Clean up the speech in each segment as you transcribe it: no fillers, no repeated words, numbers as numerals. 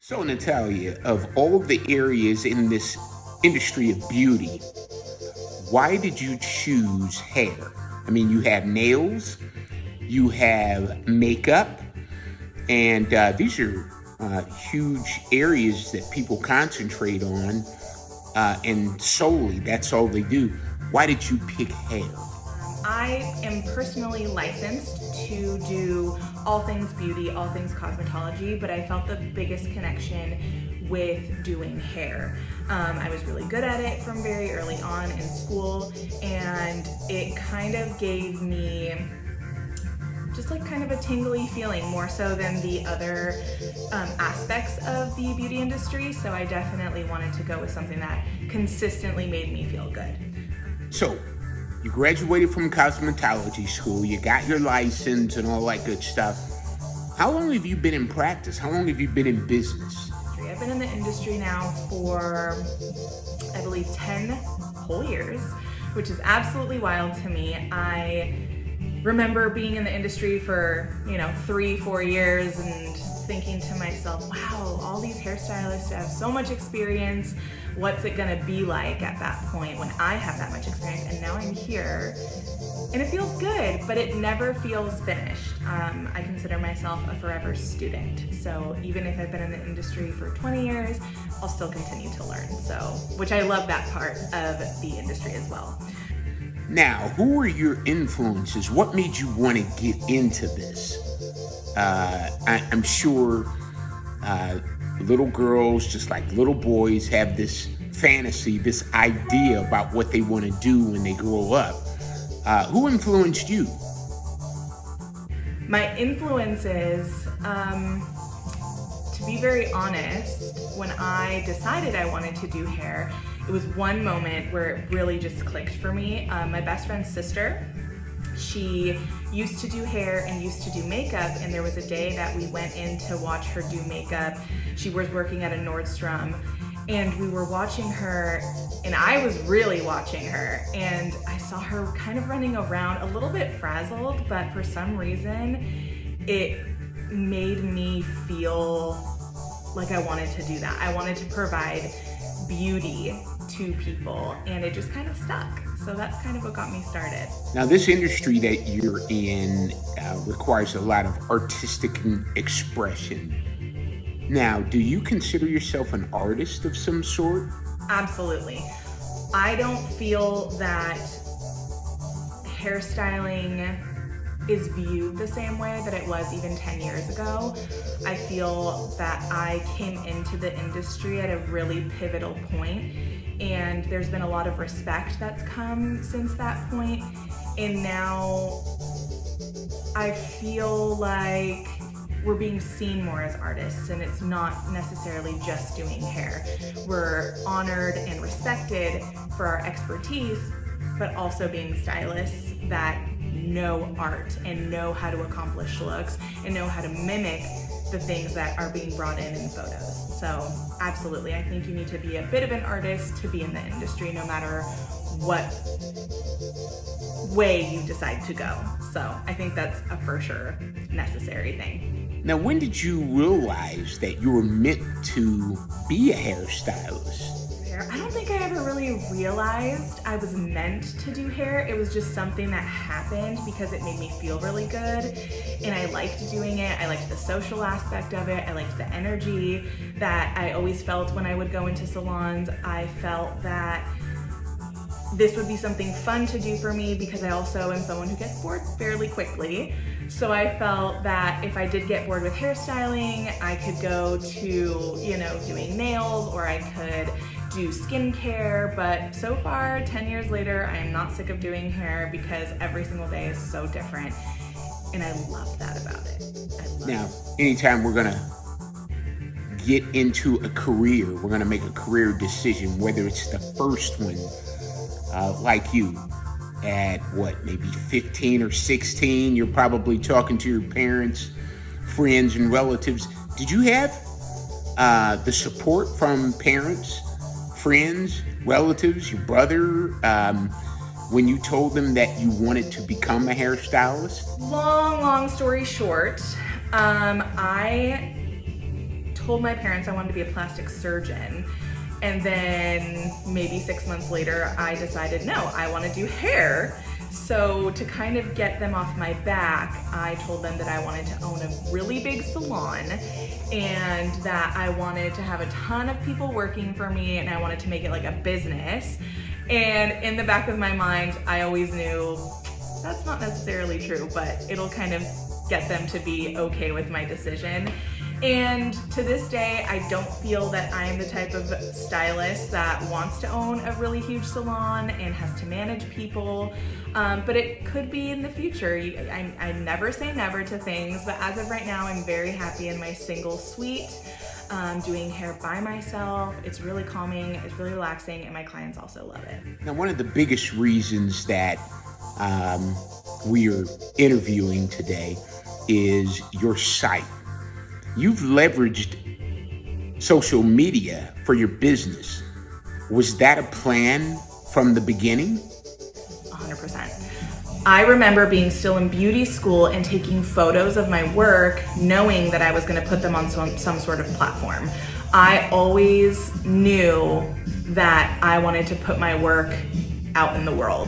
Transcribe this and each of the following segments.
So, Natalia, of all of the areas in this industry of beauty, why did you choose hair? I mean, you have nails, you have makeup, and these are huge areas that people concentrate on, and solely that's all they do. Why did you pick hair? I am personally licensed to do all things beauty, all things cosmetology, but I felt the biggest connection with doing hair. I was really good at it from very early on in school, and it kind of gave me just like kind of a tingly feeling more so than the other aspects of the beauty industry. So I definitely wanted to go with something that consistently made me feel good. So, you graduated from cosmetology school, you got your license and all that good stuff. How long have you been in practice? How long have you been in business? I've been in the industry now for, I believe, 10 whole years, which is absolutely wild to me. I remember being in the industry for, 3-4 years and thinking to myself, wow, all these hairstylists have so much experience. What's it gonna be like at that point when I have that much experience? And now I'm here and it feels good, but it never feels finished. I consider myself a forever student. So even if I've been in the industry for 20 years, I'll still continue to learn. So, which I love that part of the industry as well. Now, who were your influences? What made you want to get into this? I'm sure little girls, just like little boys, have this fantasy, this idea about what they want to do when they grow up. Who influenced you? My influences, to be very honest, when I decided I wanted to do hair, it was one moment where it really just clicked for me. My best friend's sister, she used to do hair and used to do makeup, and there was a day that we went in to watch her do makeup. She was working at a Nordstrom, and we were watching her, and I was really watching her, and I saw her kind of running around a little bit frazzled, but for some reason it made me feel like I wanted to do that. I wanted to provide beauty to people, and it just kind of stuck. So that's kind of what got me started. Now, this industry that you're in requires a lot of artistic expression. Now, do you consider yourself an artist of some sort? Absolutely. I don't feel that hairstyling is viewed the same way that it was even 10 years ago. I feel that I came into the industry at a really pivotal point, and there's been a lot of respect that's come since that point. And now I feel like we're being seen more as artists, and it's not necessarily just doing hair. We're honored and respected for our expertise, but also being stylists that know art and know how to accomplish looks and know how to mimic the things that are being brought in photos. So absolutely, I think you need to be a bit of an artist to be in the industry, no matter what way you decide to go. So I think that's a for sure necessary thing. Now, when did you realize that you were meant to be a hairstylist? I don't think I ever really realized I was meant to do hair. It was just something that happened because it made me feel really good, and I liked doing it. I liked the social aspect of it. I liked the energy that I always felt when I would go into salons. I felt that this would be something fun to do for me because I also am someone who gets bored fairly quickly. So I felt that if I did get bored with hairstyling, I could go to, doing nails, or I could do skincare. But so far, 10 years later, I am not sick of doing hair because every single day is so different. And I love that about it. Now, anytime we're gonna get into a career, we're gonna make a career decision, whether it's the first one, like you, at what, maybe 15 or 16, you're probably talking to your parents, friends, and relatives. Did you have the support from parents, friends, relatives, your brother, when you told them that you wanted to become a hairstylist? Long story short, I told my parents I wanted to be a plastic surgeon. And then maybe 6 months later, I decided, no, I want to do hair. So to kind of get them off my back, I told them that I wanted to own a really big salon and that I wanted to have a ton of people working for me and I wanted to make it like a business. And in the back of my mind, I always knew that's not necessarily true, but it'll kind of get them to be okay with my decision. And to this day, I don't feel that I'm the type of stylist that wants to own a really huge salon and has to manage people, but it could be in the future. I never say never to things, but as of right now, I'm very happy in my single suite, doing hair by myself. It's really calming, it's really relaxing, and my clients also love it. Now, one of the biggest reasons that we are interviewing today is your site. You've leveraged social media for your business. Was that a plan from the beginning? 100%. I remember being still in beauty school and taking photos of my work, knowing that I was going to put them on some sort of platform. I always knew that I wanted to put my work out in the world,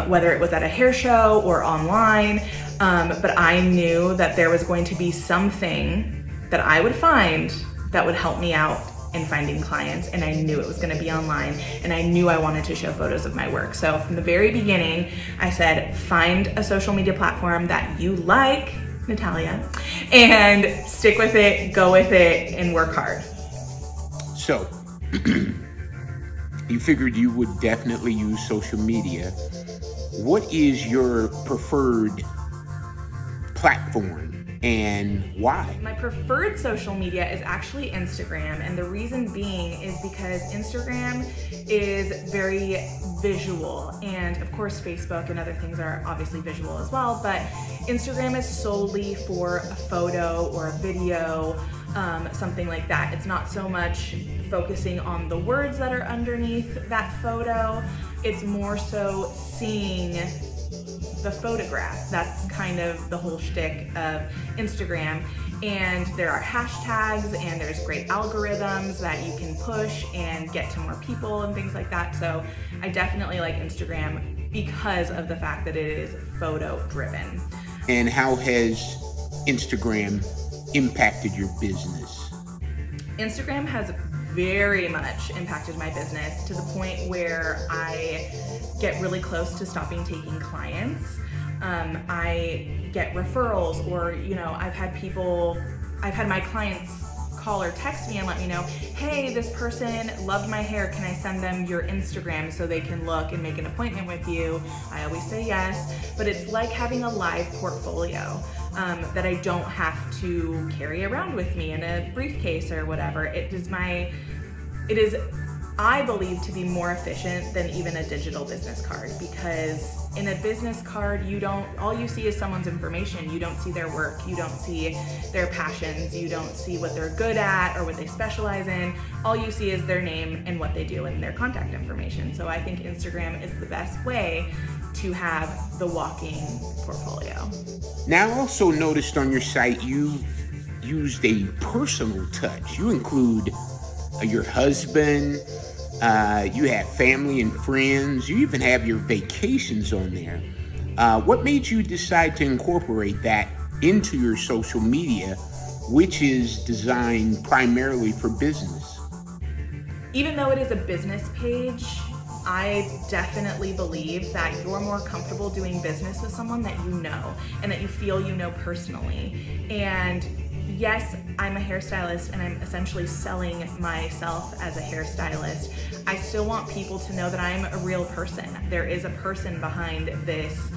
whether it was at a hair show or online. But I knew that there was going to be something that I would find that would help me out in finding clients, and I knew it was going to be online, and I knew I wanted to show photos of my work. So from the very beginning, I said, find a social media platform that you like, Natalia, and stick with it, go with it, and work hard. So, you figured you would definitely use social media. What is your preferred platform and why? My preferred social media is actually Instagram, and the reason being is because Instagram is very visual, and of course Facebook and other things are obviously visual as well, but Instagram is solely for a photo or a video, something like that. It's not so much focusing on the words that are underneath that photo, it's more so seeing the photograph. That's kind of the whole shtick of Instagram. And there are hashtags and there's great algorithms that you can push and get to more people and things like that. So I definitely like Instagram because of the fact that it is photo driven. And how has Instagram impacted your business? Instagram has very much impacted my business to the point where I get really close to stopping taking clients. I get referrals, or I've had my clients call or text me and let me know, hey, this person loved my hair, can I send them your Instagram so they can look and make an appointment with you? I always say yes, but it's like having a live portfolio that I don't have to carry around with me in a briefcase or whatever. It is, I believe, to be more efficient than even a digital business card, because in a business card, all you see is someone's information. You don't see their work, you don't see their passions, you don't see what they're good at or what they specialize in. All you see is their name and what they do and their contact information. So I think Instagram is the best way to have the walking portfolio. Now, I also noticed on your site you used a personal touch. You include your husband, you have family and friends, you even have your vacations on there. What made you decide to incorporate that into your social media, which is designed primarily for business? Even though it is a business page, I definitely believe that you're more comfortable doing business with someone that you know and that you feel you know personally. And yes, I'm a hairstylist and I'm essentially selling myself as a hairstylist. I still want people to know that I'm a real person. There is a person behind this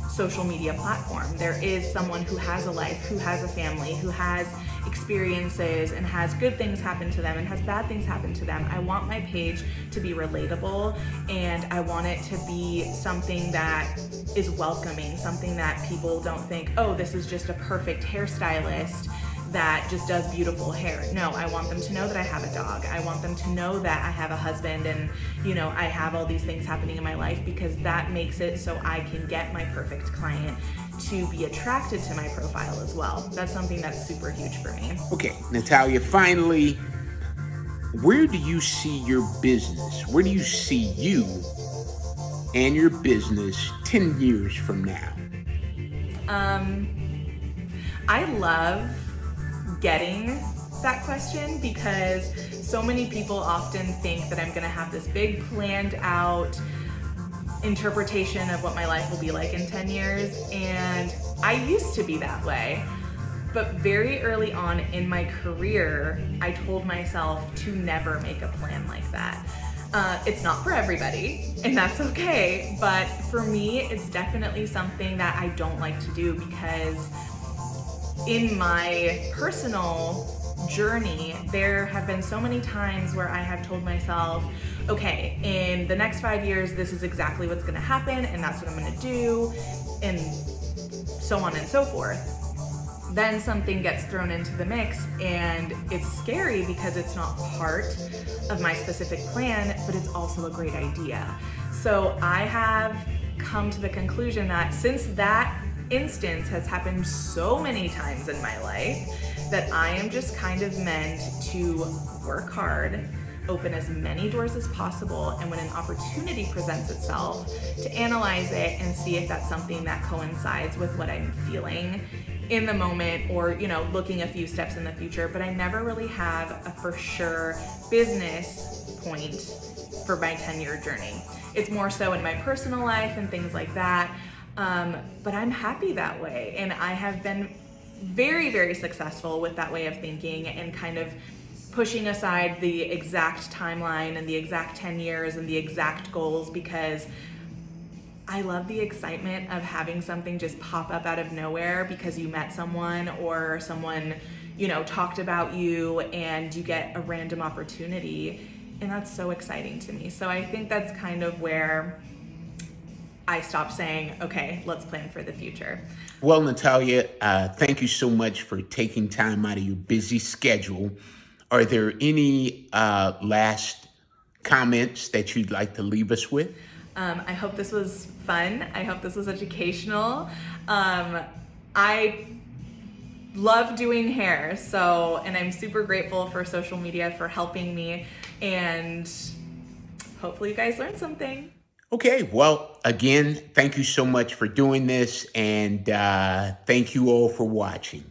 social media platform. There is someone who has a life, who has a family, who has experiences and has good things happen to them and has bad things happen to them. I want my page to be relatable, and I want it to be something that is welcoming, something that people don't think, oh, this is just a perfect hairstylist that just does beautiful hair. No, I want them to know that I have a dog. I want them to know that I have a husband and, I have all these things happening in my life, because that makes it so I can get my perfect client to be attracted to my profile as well. That's something that's super huge for me. Okay, Natalia, finally, where do you see your business? Where do you see you and your business 10 years from now? I love getting that question because so many people often think that I'm going to have this big planned out interpretation of what my life will be like in 10 years. And I used to be that way. But very early on in my career, I told myself to never make a plan like that. It's not for everybody, and that's okay. But for me, it's definitely something that I don't like to do because in my personal journey, there have been so many times where I have told myself, okay, in the next 5 years, this is exactly what's gonna happen, and that's what I'm gonna do, and so on and so forth. Then something gets thrown into the mix, and it's scary because it's not part of my specific plan, but it's also a great idea. So I have come to the conclusion that since that instance has happened so many times in my life, that I am just kind of meant to work hard, open as many doors as possible, and when an opportunity presents itself, to analyze it and see if that's something that coincides with what I'm feeling in the moment, or looking a few steps in the future. But I never really have a for sure business point for my 10-year journey. It's more so in my personal life and things like that. But I'm happy that way, and I have been very, very successful with that way of thinking and kind of pushing aside the exact timeline and the exact 10 years and the exact goals, because I love the excitement of having something just pop up out of nowhere because you met someone, or someone, talked about you, and you get a random opportunity. And that's so exciting to me. So I think that's kind of where I stopped saying, okay, let's plan for the future. Well, Natalia, thank you so much for taking time out of your busy schedule. Are there any last comments that you'd like to leave us with? I hope this was fun. I hope this was educational. I love doing hair, and I'm super grateful for social media for helping me, and hopefully you guys learned something. Okay, well, again, thank you so much for doing this, and thank you all for watching.